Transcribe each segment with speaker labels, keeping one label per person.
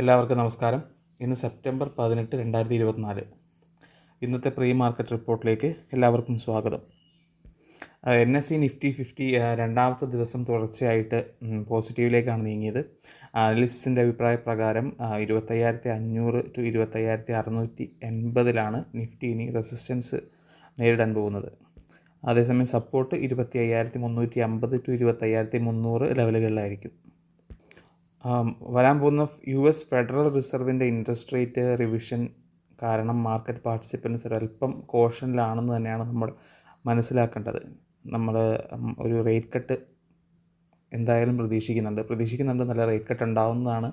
Speaker 1: എല്ലാവർക്കും നമസ്കാരം. ഇന്ന് സെപ്റ്റംബർ 18, 2024. ഇന്നത്തെ പ്രീ മാർക്കറ്റ് റിപ്പോർട്ടിലേക്ക് എല്ലാവർക്കും സ്വാഗതം. NSE നിഫ്റ്റി 50 രണ്ടാമത്തെ ദിവസം തുടർച്ചയായിട്ട് പോസിറ്റീവിലേക്കാണ് നീങ്ങിയത്. അനലിസ്റ്റിൻ്റെ അഭിപ്രായ പ്രകാരം 25,500 to 25,680 നിഫ്റ്റി ഇനി റെസിസ്റ്റൻസ് നേരിടാൻ പോകുന്നത്. അതേസമയം സപ്പോർട്ട് 25,350 to 25,300 ലെവലുകളിലായിരിക്കും. വരാൻ പോകുന്ന US ഫെഡറൽ റിസർവിൻ്റെ ഇൻട്രസ്റ്റ് റേറ്റ് റിവിഷൻ കാരണം മാർക്കറ്റ് പാർട്ടിസിപ്പൻസ് ഒരല്പം കോഷനിലാണെന്ന് തന്നെയാണ് നമ്മൾ മനസ്സിലാക്കേണ്ടത്. നമ്മൾ ഒരു റേറ്റ് കട്ട് എന്തായാലും പ്രതീക്ഷിക്കുന്നുണ്ട്. നല്ല റേറ്റ് കട്ട് ഉണ്ടാവുന്നതാണ്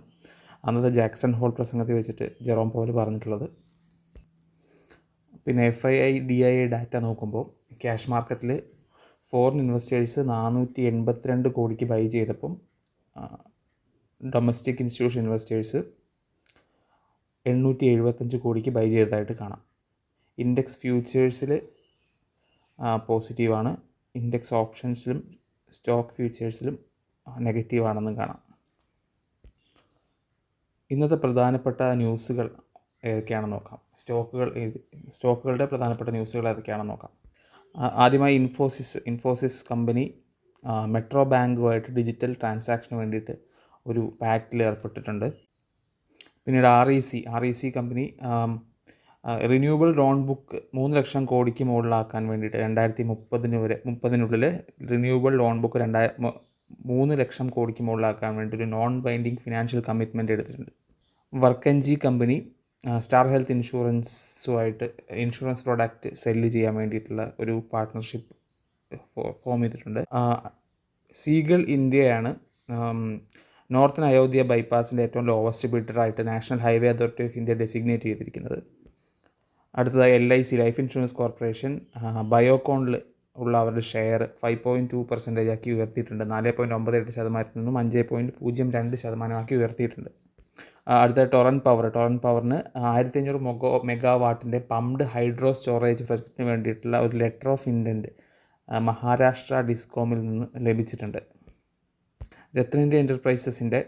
Speaker 1: അന്നത്തെ ജാക്സൺ ഹോൾ പ്രസംഗത്തിൽ വെച്ചിട്ട് ജെറോം പൗൽ പറഞ്ഞിട്ടുള്ളത്. പിന്നെ FII DII ഡാറ്റ നോക്കുമ്പോൾ ക്യാഷ് മാർക്കറ്റിൽ ഫോറിൻ ഇൻവെസ്റ്റേഴ്സ് 482 കോടിക്ക് ബൈ ചെയ്തപ്പം ഡൊമസ്റ്റിക് ഇൻസ്റ്റിറ്റ്യൂഷൻ ഇൻവെസ്റ്റേഴ്സ് 875 കോടിക്ക് ബൈ ചെയ്തതായിട്ട് കാണാം. ഇൻഡെക്സ് ഫ്യൂച്ചേഴ്സിൽ പോസിറ്റീവാണ്. ഇൻഡെക്സ് ഓപ്ഷൻസിലും സ്റ്റോക്ക് ഫ്യൂച്ചേഴ്സിലും നെഗറ്റീവാണെന്നും കാണാം. ഇന്നത്തെ പ്രധാനപ്പെട്ട ന്യൂസുകൾ ഏതൊക്കെയാണെന്ന് നോക്കാം. സ്റ്റോക്കുകളുടെ പ്രധാനപ്പെട്ട ന്യൂസുകൾ ഏതൊക്കെയാണെന്ന് നോക്കാം. ആദ്യമായി ഇൻഫോസിസ് കമ്പനി മെട്രോ ബാങ്കുമായിട്ട് ഡിജിറ്റൽ ട്രാൻസാക്ഷന് വേണ്ടിയിട്ട് ഒരു പാക്റ്റിൽ ഏർപ്പെട്ടിട്ടുണ്ട്. പിന്നീട് REC company renewable loan book 3 ലക്ഷം കോടിക്ക് മുകളിലാക്കാൻ വേണ്ടിയിട്ട് 2030 റിന്യൂവബിൾ ലോൺ ബുക്ക് 3 ലക്ഷം കോടിക്ക് മുകളിലാക്കാൻ വേണ്ടി ഒരു നോൺ ബൈൻഡിങ് ഫിനാൻഷ്യൽ കമ്മിറ്റ്മെൻറ്റ് എടുത്തിട്ടുണ്ട്. വർക്കൻജി കമ്പനി സ്റ്റാർ ഹെൽത്ത് ഇൻഷുറൻസുമായിട്ട് ഇൻഷുറൻസ് പ്രോഡക്റ്റ് സെല്ല് ചെയ്യാൻ വേണ്ടിയിട്ടുള്ള ഒരു പാർട്ട്ണർഷിപ്പ് ഫോം ചെയ്തിട്ടുണ്ട്. സീഗൾ ഇന്ത്യയാണ് നോർത്തൺ അയോധ്യ ബൈപ്പാസിൻ്റെ ഏറ്റവും ലോവസ്റ്റ് ബിഡറായിട്ട് national highway authority of India designate ചെയ്തിരിക്കുന്നത്. അടുത്തതായി LIC ലൈഫ് ഇൻഷുറൻസ് കോർപ്പറേഷൻ ബയോകോണിൽ ഉള്ള അവരുടെ ഷെയർ 5.2% ആക്കി ഉയർത്തിയിട്ടുണ്ട്. 4.98% നിന്നും 5.02% ആക്കി ഉയർത്തിയിട്ടുണ്ട്. അടുത്ത ടൊറൻറ്റ് പവറിന് 1500 മെഗാവാട്ടിൻ്റെ പംപ്ഡ് ഹൈഡ്രോ സ്റ്റോറേജ് പ്രൊജക്റ്റിന് വേണ്ടിയിട്ടുള്ള ഒരു ലെറ്റർ ഓഫ് ഇൻറ്റൻറ്റ് മഹാരാഷ്ട്ര ഡിസ്കോമിൽ നിന്ന് ലഭിച്ചിട്ടുണ്ട്. രത്നഇന്ത്യ എൻ്റർപ്രൈസസിൻ്റെ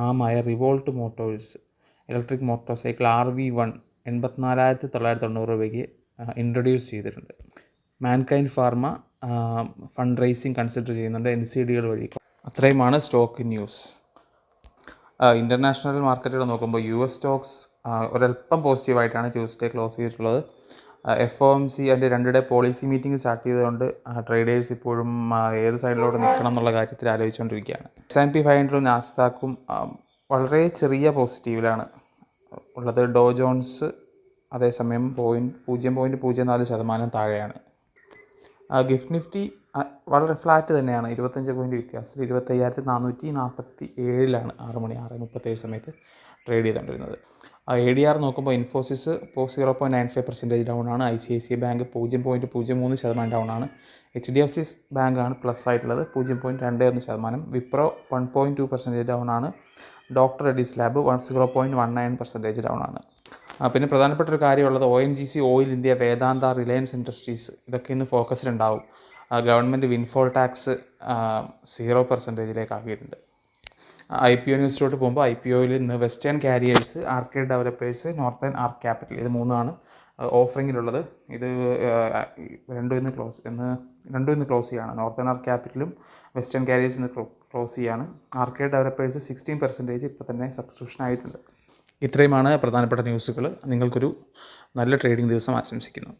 Speaker 1: ആമായ Revolt Motors electric motorcycle RV1 84,990 രൂപയ്ക്ക് ഇൻട്രൊഡ്യൂസ് ചെയ്തിട്ടുണ്ട്. Mankind Pharma fund raising consider ചെയ്യുന്നുണ്ട് NCDകൾ വഴി. അത്രയുമാണ് സ്റ്റോക്ക് ന്യൂസ്. ഇൻ്റർനാഷണൽ മാർക്കറ്റുകൾ നോക്കുമ്പോൾ US സ്റ്റോക്സ് ഒരല്പം പോസിറ്റീവായിട്ടാണ് ട്യൂസ്ഡേ ക്ലോസ് ചെയ്തിട്ടുള്ളത്. FOMC അതിൻ്റെ 2 പോളിസി മീറ്റിംഗ് സ്റ്റാർട്ട് ചെയ്തുകൊണ്ട് ട്രേഡേഴ്സ് ഇപ്പോഴും ഏത് സൈഡിലോട്ട് നിൽക്കണം എന്നുള്ള കാര്യത്തിൽ ആലോചിച്ചുകൊണ്ടിരിക്കുകയാണ്. S&P 500 നാസ്ഡാക്കും വളരെ ചെറിയ പോസിറ്റീവിലാണ് ഉള്ളത്. ഡോ ജോൺസ് അതേസമയം 0.04% താഴെയാണ്. ഗിഫ്റ്റ് നിഫ്റ്റി വളരെ ഫ്ലാറ്റ് തന്നെയാണ്. 25 പോയിൻ്റ് വ്യത്യാസത്തിൽ 25,447 6:37 സമയത്ത് ട്രേഡ് ചെയ്തുകൊണ്ടിരുന്നത്. ADR നോക്കുമ്പോൾ ഇൻഫോസിസ് 0.95% ഡൗൺ ആണ്. ICICI ബാങ്ക് 0.03% ഡൗൺ ആണ്. HDFC ബാങ്കാണ് പ്ലസ് ആയിട്ടുള്ളത് 0.21%. വിപ്രോ 1.2% ഡൗൺ ആണ്. ഡോക്ടർ റെഡ്ഡീസ് ലാബ് 0.19% ഡൗൺ ആണ്. പിന്നെ പ്രധാനപ്പെട്ട ഒരു കാര്യമുള്ളത് ONGC, ഓയിൽ ഇന്ത്യ, വേദാന്ത, റിലയൻസ് ഇൻഡസ്ട്രീസ് ഇതൊക്കെ ഇന്ന് ഫോക്കസിലുണ്ടാവും. ഗവൺമെൻറ് വിൻഫോൾ ടാക്സ് 0% ആക്കിയിട്ടുണ്ട്. IPO ന്യൂസിലോട്ട് പോകുമ്പോൾ IPOയിൽ ഇന്ന് വെസ്റ്റേൺ കാരിയേഴ്സ്, ആർക്കേഡ് ഡെവലപ്പേഴ്സ്, നോർത്തേൺ ആർക്ക് ക്യാപിറ്റൽ ഇത് 3 ഓഫറിങ്ങിലുള്ളത്. ഇത് രണ്ടും ഇന്ന് ക്ലോസ് ചെയ്യാണ്. നോർത്തേൺ ആർക്ക് ക്യാപിറ്റലും വെസ്റ്റേൺ കാരിയേഴ്സ് ഇന്ന് ക്ലോസ് ചെയ്യാണ്. ആർക്കേഡ് ഡെവലപ്പേഴ്സ് 16% ഇപ്പോൾ തന്നെ സബ്സ്ക്രിപ്ഷൻ ആയിട്ടുണ്ട്. ഇത്രയുമാണ് പ്രധാനപ്പെട്ട ന്യൂസുകൾ. നിങ്ങൾക്കൊരു നല്ല ട്രേഡിംഗ് ദിവസം ആശംസിക്കുന്നു.